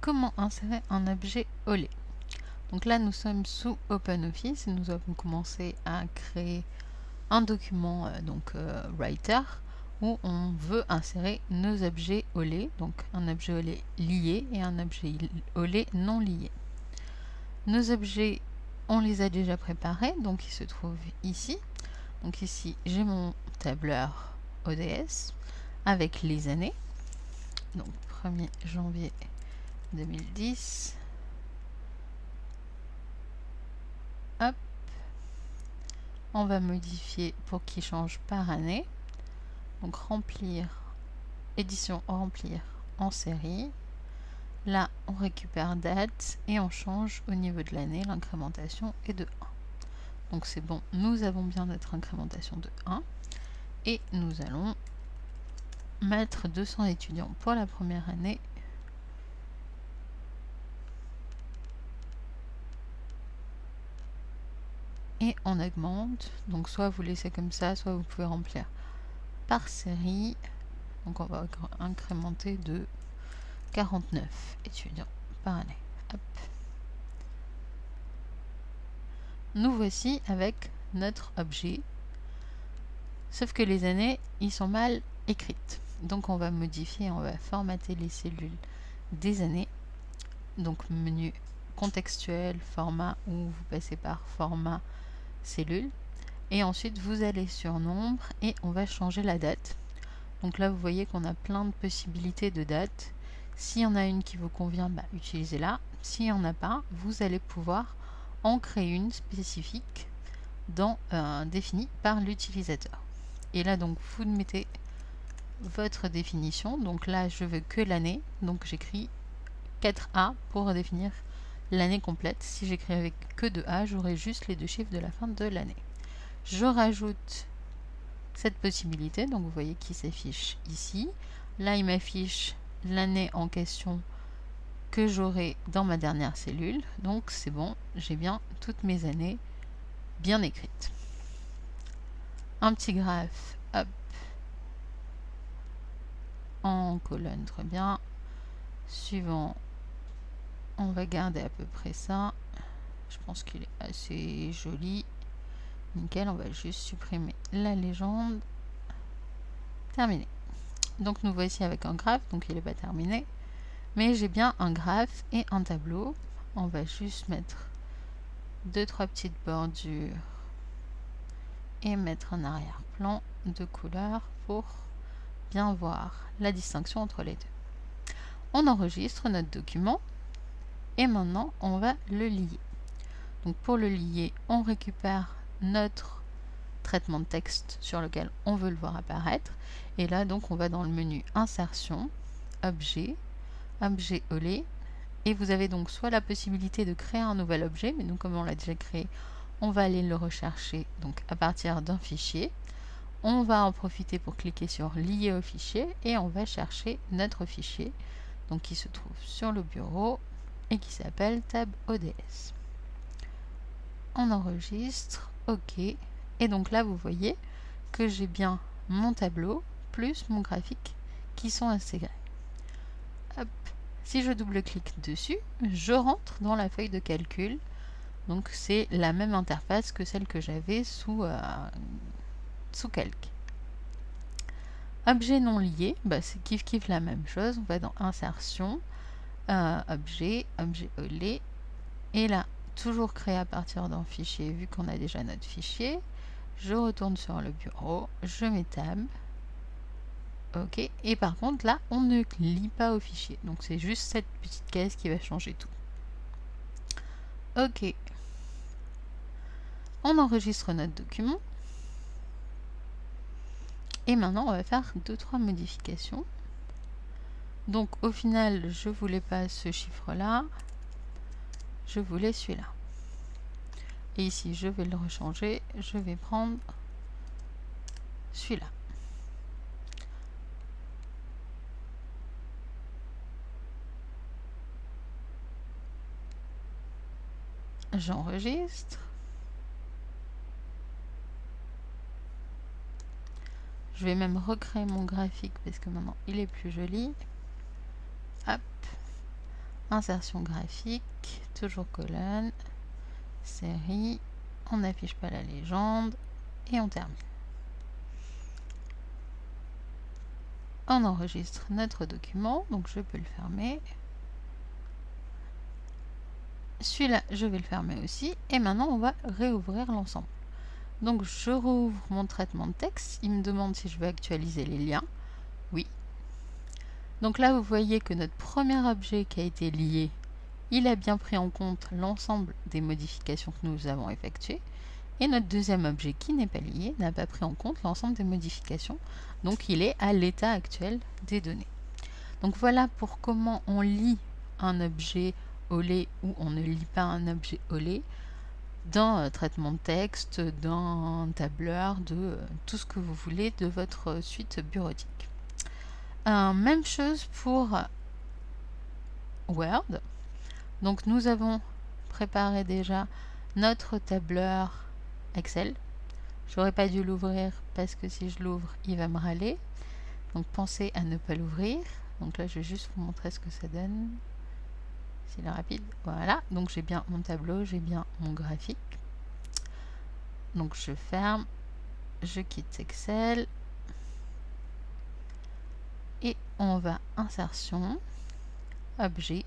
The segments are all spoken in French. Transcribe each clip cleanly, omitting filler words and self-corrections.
comment insérer un objet Olé. Donc là, nous sommes sous OpenOffice et nous avons commencé à créer un document Writer où on veut insérer nos objets Olé, donc un objet Olé lié et un objet Olé non lié. Nos objets, on les a déjà préparés, donc ils se trouvent ici. Donc ici, j'ai mon tableur ODS avec les années. Donc 1er janvier 2010. Hop. On va modifier pour qu'il change par année. Donc remplir, édition remplir en série. Là, on récupère date et on change au niveau de l'année. L'incrémentation est de 1. Donc c'est bon, nous avons bien notre incrémentation de 1. Et nous allons mettre 200 étudiants pour la première année. Et on augmente. Donc soit vous laissez comme ça, soit vous pouvez remplir par série. Donc on va incrémenter de 49 étudiants par année. Hop. Nous voici avec notre objet. Sauf que les années, ils sont mal écrites. Donc on va modifier, on va formater les cellules des années. Donc menu contextuel, format, ou vous passez par format cellule. Et ensuite vous allez sur nombre et on va changer la date. Donc là vous voyez qu'on a plein de possibilités de dates. S'il y en a une qui vous convient, utilisez-la. S'il n'y en a pas, vous allez pouvoir en créer une spécifique définie par l'utilisateur. Et là donc vous mettez votre définition. Donc là je veux que l'année. Donc j'écris 4A pour définir l'année complète. Si j'écris avec que 2A, j'aurai juste les 2 chiffres de la fin de l'année. Je rajoute cette possibilité. Donc vous voyez qui s'affiche ici. Là il m'affiche l'année en question que j'aurai dans ma dernière cellule. Donc c'est bon, j'ai bien toutes mes années bien écrites. Un petit graphe, hop, en colonne, très bien. Suivant, on va garder à peu près ça. Je pense qu'il est assez joli. Nickel, on va juste supprimer la légende. Terminé. Donc nous voici avec un graphe, donc il n'est pas terminé. Mais j'ai bien un graphe et un tableau. On va juste mettre 2-3 petites bordures et mettre un arrière-plan de couleur pour bien voir la distinction entre les deux. On enregistre notre document et maintenant on va le lier. Donc pour le lier, on récupère notre traitement de texte sur lequel on veut le voir apparaître. Et là donc on va dans le menu insertion, objet, objet Olé. Et vous avez donc soit la possibilité de créer un nouvel objet, mais nous comme on l'a déjà créé, on va aller le rechercher donc à partir d'un fichier. On va en profiter pour cliquer sur lier au fichier et on va chercher notre fichier donc qui se trouve sur le bureau et qui s'appelle tab ODS. On enregistre, OK. Et donc là vous voyez que j'ai bien mon tableau plus mon graphique qui sont intégrés. Hop. Si je double-clique dessus, je rentre dans la feuille de calcul. Donc c'est la même interface que celle que j'avais sous Calc. Objet non lié, c'est kiff la même chose. On va dans insertion, objet, objet Olé. Et là, toujours créé à partir d'un fichier, vu qu'on a déjà notre fichier. Je retourne sur le bureau, je mets tab. OK. Et par contre, là, on ne lit pas au fichier. Donc, c'est juste cette petite case qui va changer tout. OK. On enregistre notre document. Et maintenant, on va faire 2-3 modifications. Donc, au final, je ne voulais pas ce chiffre-là. Je voulais celui-là. Et ici, je vais le rechanger. Je vais prendre celui-là. J'enregistre. Je vais même recréer mon graphique parce que maintenant il est plus joli. Hop. insertion graphique, toujours colonne, série, on n'affiche pas la légende et on termine. On enregistre notre document, donc je peux le fermer. Celui-là, je vais le fermer aussi. Et maintenant, on va réouvrir l'ensemble. Donc, je rouvre mon traitement de texte. Il me demande si je veux actualiser les liens. Oui. Donc là, vous voyez que notre premier objet qui a été lié, il a bien pris en compte l'ensemble des modifications que nous avons effectuées. Et notre deuxième objet qui n'est pas lié n'a pas pris en compte l'ensemble des modifications. Donc, il est à l'état actuel des données. Donc, voilà pour comment on lit un objet OLE ou on ne lit pas un objet OLE d'un traitement de texte, d'un tableur, de tout ce que vous voulez de votre suite bureautique. Même chose pour Word. Donc, nous avons préparé déjà notre tableur Excel. J'aurais pas dû l'ouvrir parce que si je l'ouvre, il va me râler. Donc pensez à ne pas l'ouvrir. Donc là, je vais juste vous montrer ce que ça donne. S'il est rapide. Voilà. Donc j'ai bien mon tableau, j'ai bien mon graphique. Donc je ferme, je quitte Excel. Et on va insertion, objet.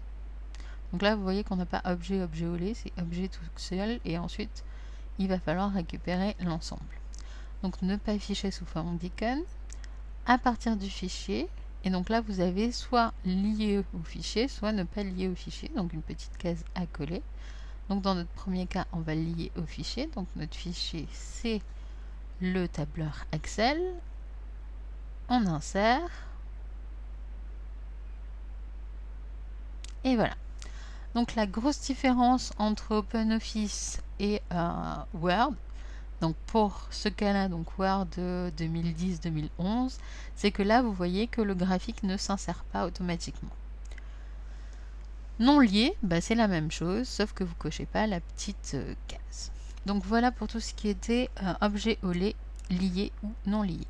Donc là, vous voyez qu'on n'a pas objet, objet OLE, c'est objet tout seul. Et ensuite, il va falloir récupérer l'ensemble. Donc ne pas afficher sous forme d'icône. À partir du fichier, et donc là vous avez soit lié au fichier, soit ne pas lier au fichier, donc une petite case à coller. Donc dans notre premier cas, on va lier au fichier, donc notre fichier c'est le tableur Excel. On insère. Et voilà. Donc la grosse différence entre OpenOffice et Word, donc pour ce cas-là, donc Word 2010-2011, c'est que là, vous voyez que le graphique ne s'insère pas automatiquement. Non lié, bah, c'est la même chose, sauf que vous ne cochez pas la petite case. Donc voilà pour tout ce qui était objet OLE lié ou non lié.